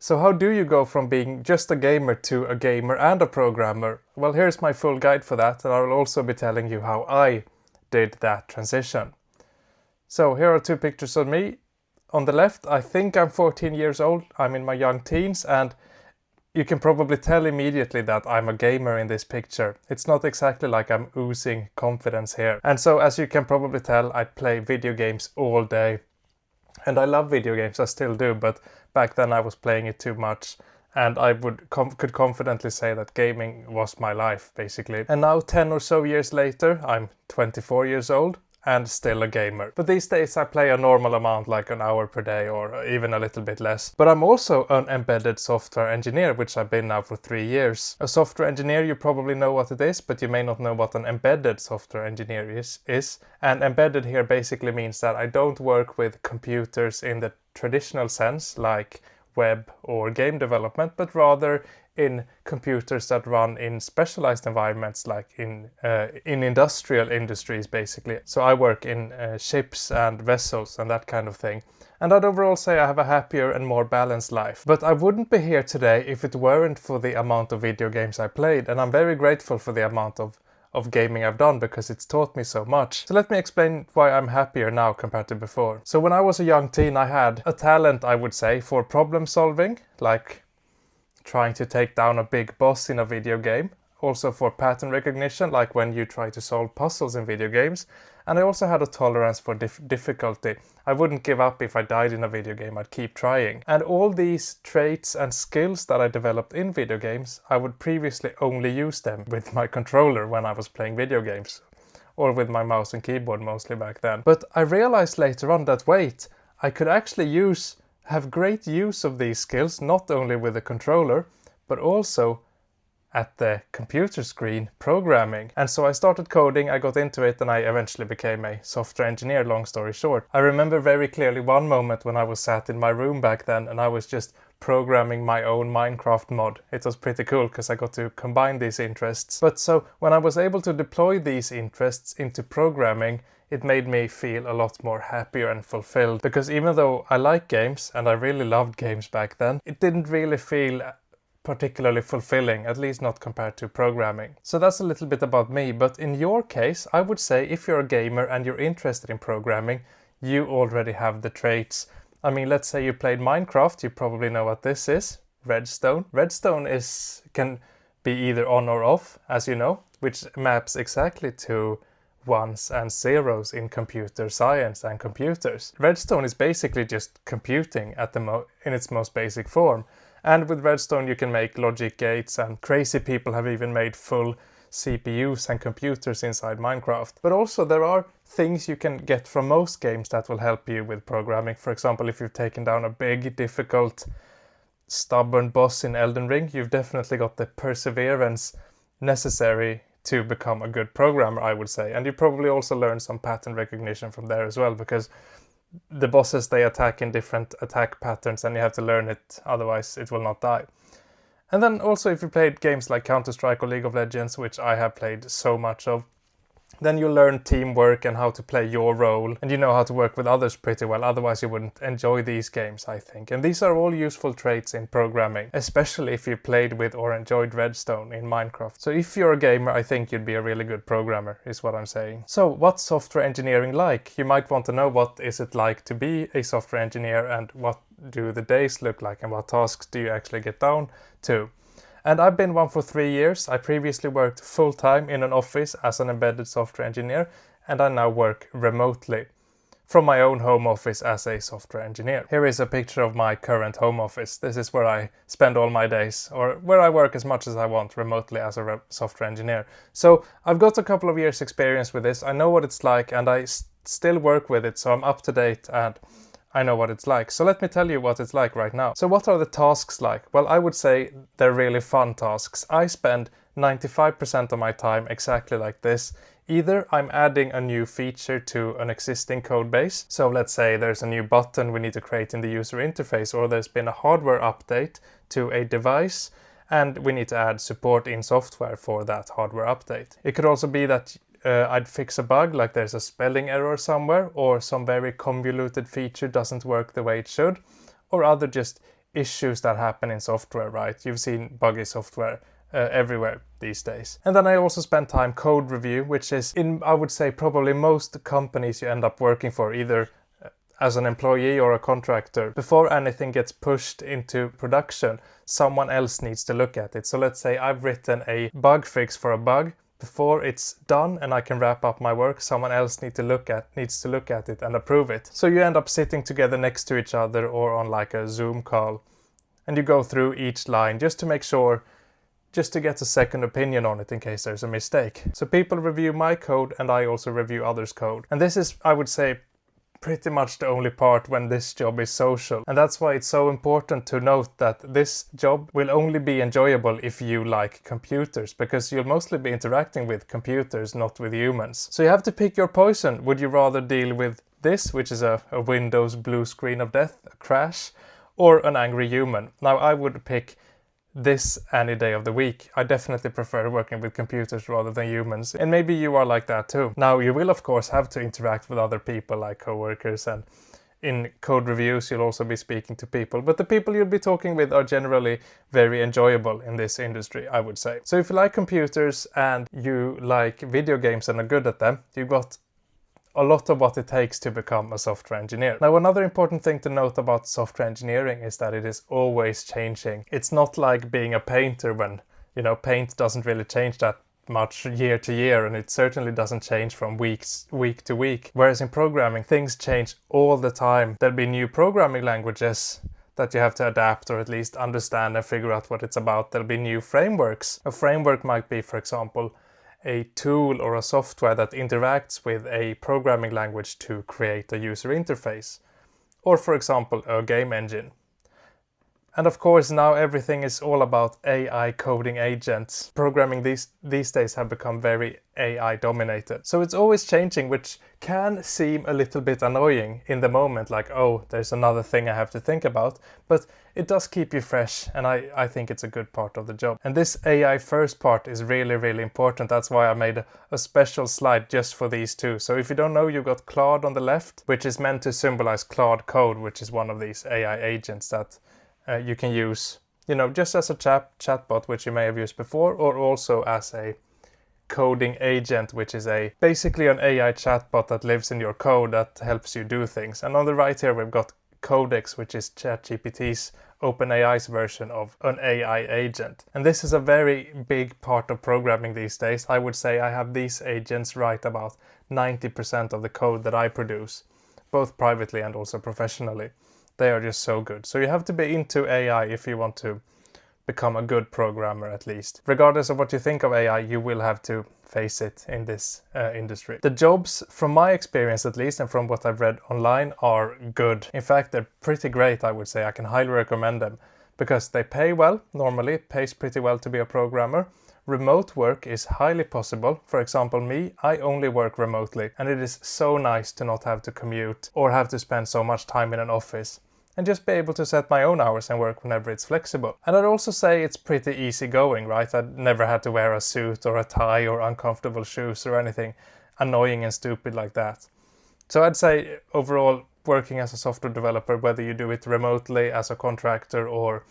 So how do you go from being just a gamer to a gamer and a programmer? Well, here's my full guide for that, and I will also be telling you how I did that transition. So here are two pictures of me. On the left, I think I'm 14 years old. I'm in my young teens, and you can probably tell immediately that I'm a gamer in this picture. It's not exactly like I'm oozing confidence here. And so, as you can probably tell, I play video games all day. And I love video games, I still do, but back then I was playing it too much. And I could confidently say that gaming was my life, basically. And now, 10 or so years later, I'm 24 years old and still a gamer. But these days I play a normal amount, like an hour per day or even a little bit less. But I'm also an embedded software engineer, which I've been now for 3 years. A software engineer, you probably know what it is, but you may not know what an embedded software engineer is. And embedded here basically means that I don't work with computers in the traditional sense, like web or game development, but rather in computers that run in specialized environments, like in industrial industries, basically. So I work in ships and vessels and that kind of thing. And I'd overall say I have a happier and more balanced life. But I wouldn't be here today if it weren't for the amount of video games I played, and I'm very grateful for the amount of gaming I've done because it's taught me so much. So let me explain why I'm happier now compared to before. So when I was a young teen, I had a talent, I would say, for problem solving, like trying to take down a big boss in a video game. Also for pattern recognition, like when you try to solve puzzles in video games. And I also had a tolerance for difficulty. I wouldn't give up if I died in a video game, I'd keep trying. And all these traits and skills that I developed in video games, I would previously only use them with my controller when I was playing video games. Or with my mouse and keyboard mostly back then. But I realized later on that wait, I could actually have great use of these skills, not only with the controller, but also at the computer screen programming. And so I started coding, I got into it, and I eventually became a software engineer, long story short. I remember very clearly one moment when I was sat in my room back then and I was just programming my own Minecraft mod. It was pretty cool because I got to combine these interests. But so when I was able to deploy these interests into programming, it made me feel a lot more happier and fulfilled, because even though I like games and I really loved games back then, it didn't really feel particularly fulfilling, at least not compared to programming. So that's a little bit about me, but in your case, I would say if you're a gamer and you're interested in programming, you already have the traits. I mean, let's say you played Minecraft, you probably know what this is, redstone. Redstone can be either on or off, as you know, which maps exactly to ones and zeros in computer science and computers. Redstone is basically just computing in its most basic form. And with redstone you can make logic gates, and crazy people have even made full CPUs and computers inside Minecraft. But also there are things you can get from most games that will help you with programming. For example, if you've taken down a big, difficult, stubborn boss in Elden Ring, you've definitely got the perseverance necessary to become a good programmer, I would say. And you probably also learn some pattern recognition from there as well, because the bosses, they attack in different attack patterns and you have to learn it, otherwise it will not die. And then also if you played games like Counter-Strike or League of Legends, which I have played so much of, then you learn teamwork and how to play your role, and you know how to work with others pretty well, otherwise you wouldn't enjoy these games, I think. And these are all useful traits in programming, especially if you played with or enjoyed redstone in Minecraft. So if you're a gamer, I think you'd be a really good programmer, is what I'm saying. So what's software engineering like? You might want to know, what is it like to be a software engineer, and what do the days look like, and what tasks do you actually get down to? And I've been one for 3 years. I previously worked full-time in an office as an embedded software engineer, and I now work remotely from my own home office as a software engineer. Here is a picture of my current home office. This is where I spend all my days, or where I work as much as I want remotely as a software engineer. So I've got a couple of years experience with this. I know what it's like, and I still work with it, so I'm up to date and I know what it's like. So let me tell you what it's like right now. So what are the tasks like? Well, I would say they're really fun tasks. I spend 95% of my time exactly like this. Either I'm adding a new feature to an existing code base. So let's say there's a new button we need to create in the user interface, or there's been a hardware update to a device and we need to add support in software for that hardware update. It could also be that I'd fix a bug, like there's a spelling error somewhere, or some very convoluted feature doesn't work the way it should, or other just issues that happen in software, right? You've seen buggy software everywhere these days. And then I also spend time code review, which is in, I would say, probably most companies you end up working for, either as an employee or a contractor. Before anything gets pushed into production, someone else needs to look at it. So let's say I've written a bug fix for a bug. Before it's done and I can wrap up my work, someone else needs to look at it and approve it. So you end up sitting together next to each other or on like a Zoom call, and you go through each line just to make sure, just to get a second opinion on it in case there's a mistake. So people review my code and I also review others' code. And this is, I would say, pretty much the only part when this job is social. And that's why it's so important to note that this job will only be enjoyable if you like computers, because you'll mostly be interacting with computers, not with humans. So you have to pick your poison. Would you rather deal with this, which is a Windows blue screen of death, a crash, or an angry human? Now I would pick this any day of the week. I definitely prefer working with computers rather than humans, and maybe you are like that too. Now you will of course have to interact with other people like coworkers, and in code reviews you'll also be speaking to people, but the people you'll be talking with are generally very enjoyable in this industry, I would say. So if you like computers and you like video games and are good at them, you've got a lot of what it takes to become a software engineer. Now, another important thing to note about software engineering is that it is always changing. It's not like being a painter when, paint doesn't really change that much year to year, and it certainly doesn't change from week to week. Whereas in programming, things change all the time. There'll be new programming languages that you have to adapt or at least understand and figure out what it's about. There'll be new frameworks. A framework might be, for example, a tool or a software that interacts with a programming language to create a user interface, or for example a game engine. And of course now everything is all about AI coding agents. Programming these days have become very AI dominated. So it's always changing, which can seem a little bit annoying in the moment, like, oh, there's another thing I have to think about, but it does keep you fresh, and I think it's a good part of the job. And this AI first part is really, really important. That's why I made a special slide just for these two. So if you don't know, you've got Claude on the left, which is meant to symbolize Claude Code, which is one of these AI agents that you can use, just as a chatbot, which you may have used before, or also as a coding agent, which is basically an AI chatbot that lives in your code that helps you do things. And on the right here, we've got Codex, which is ChatGPT's OpenAI's version of an AI agent. And this is a very big part of programming these days. I would say I have these agents write about 90% of the code that I produce, both privately and also professionally. They are just so good. So you have to be into AI if you want to become a good programmer, at least. Regardless of what you think of AI, you will have to face it in this industry. The jobs, from my experience at least, and from what I've read online, are good. In fact, they're pretty great, I would say. I can highly recommend them because they pay well. Normally, it pays pretty well to be a programmer. Remote work is highly possible. For example, me, I only work remotely, and it is so nice to not have to commute or have to spend so much time in an office, and just be able to set my own hours and work whenever it's flexible. And I'd also say it's pretty easy going, right? I'd never had to wear a suit or a tie or uncomfortable shoes or anything annoying and stupid like that. So I'd say overall, working as a software developer, whether you do it remotely as a contractor or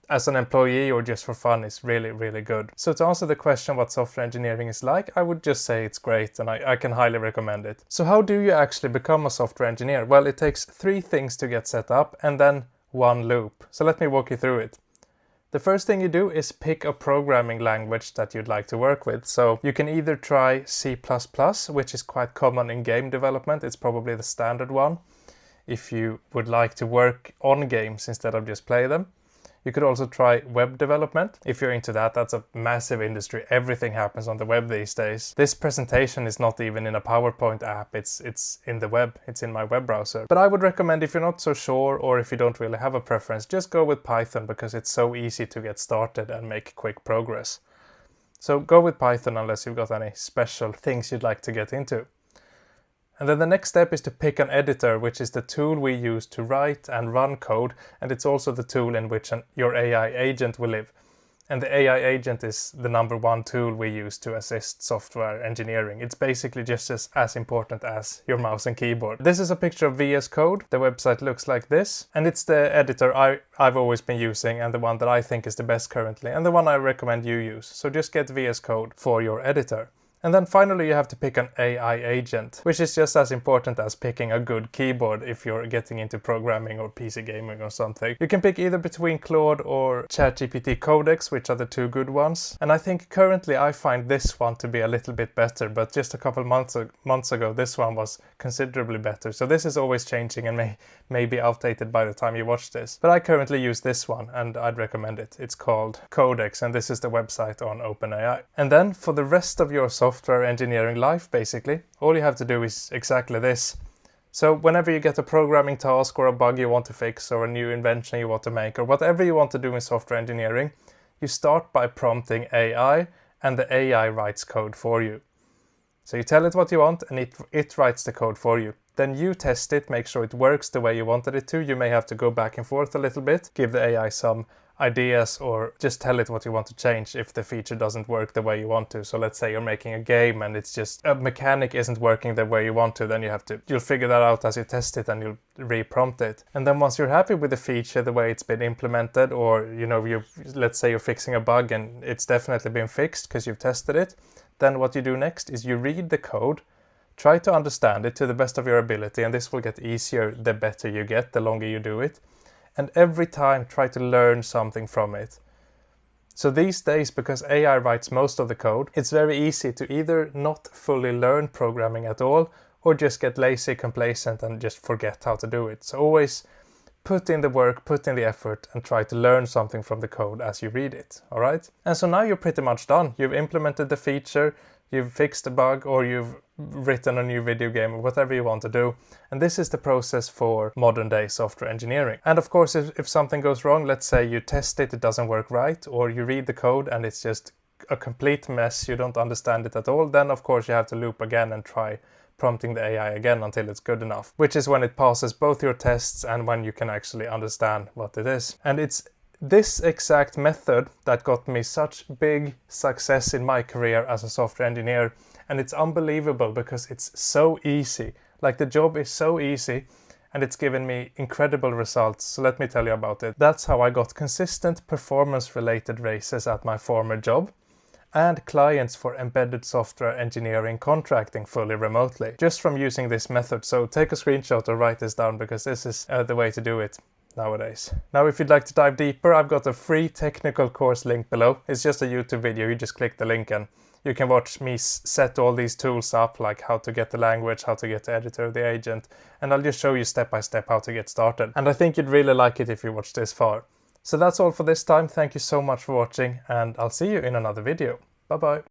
as an employee or just for fun, is really, really good. So to answer the question what software engineering is like, I would just say it's great, and I can highly recommend it. So how do you actually become a software engineer? Well, it takes 3 things to get set up and then 1 loop. So let me walk you through it. The first thing you do is pick a programming language that you'd like to work with. So you can either try C++, which is quite common in game development. It's probably the standard one if you would like to work on games instead of just play them. You could also try web development. If you're into that, that's a massive industry. Everything happens on the web these days. This presentation is not even in a PowerPoint app. It's in the web. It's in my web browser. But I would recommend, if you're not so sure or if you don't really have a preference, just go with Python because it's so easy to get started and make quick progress. So go with Python unless you've got any special things you'd like to get into. And then the next step is to pick an editor, which is the tool we use to write and run code, and it's also the tool in which your AI agent will live. And the AI agent is the #1 tool we use to assist software engineering. It's basically just as important as your mouse and keyboard. This is a picture of VS Code. The website looks like this, and it's the editor I've always been using and the one that I think is the best currently, and the one I recommend you use. So just get VS Code for your editor. And then finally you have to pick an AI agent, which is just as important as picking a good keyboard if you're getting into programming or PC gaming or something. You can pick either between Claude or ChatGPT Codex, which are the two good ones. And I think currently I find this one to be a little bit better, but just a couple months ago this one was considerably better. So this is always changing and may be outdated by the time you watch this. But I currently use this one and I'd recommend it. It's called Codex and this is the website on OpenAI. And then for the rest of your software engineering life, basically, all you have to do is exactly this. So whenever you get a programming task or a bug you want to fix or a new invention you want to make or whatever you want to do in software engineering, you start by prompting AI and the AI writes code for you. So you tell it what you want and it writes the code for you. Then you test it, make sure it works the way you wanted it to. You may have to go back and forth a little bit, give the AI some ideas or just tell it what you want to change if the feature doesn't work the way you want to. So let's say you're making a game and it's just a mechanic isn't working the way you want to, then you'll figure that out as you test it and you'll re-prompt it. And then once you're happy with the feature, the way it's been implemented, or let's say you're fixing a bug and it's definitely been fixed because you've tested it, then what you do next is you read the code, try to understand it to the best of your ability, and this will get easier the better you get, the longer you do it. And every time try to learn something from it. So these days, because AI writes most of the code, it's very easy to either not fully learn programming at all or just get lazy, complacent and just forget how to do it. So always put in the work, put in the effort and try to learn something from the code as you read it, all right? And so now you're pretty much done. You've implemented the feature, you've fixed a bug, or you've written a new video game, or whatever you want to do. And this is the process for modern day software engineering. And of course, if something goes wrong, let's say you test it, it doesn't work right, or you read the code and it's just a complete mess, you don't understand it at all, then of course you have to loop again and try prompting the AI again until it's good enough, which is when it passes both your tests and when you can actually understand what it is. And it's this exact method that got me such big success in my career as a software engineer. And it's unbelievable because it's so easy. Like the job is so easy and it's given me incredible results. So let me tell you about it. That's how I got consistent performance related raises at my former job and clients for embedded software engineering contracting fully remotely, just from using this method. So take a screenshot or write this down because this is the way to do it nowadays. Now, if you'd like to dive deeper, I've got a free technical course link below. It's just a YouTube video. You just click the link and you can watch me set all these tools up, like how to get the language, how to get the editor, the agent, and I'll just show you step by step how to get started. And I think you'd really like it if you watch this far. So that's all for this time. Thank you so much for watching and I'll see you in another video. Bye bye.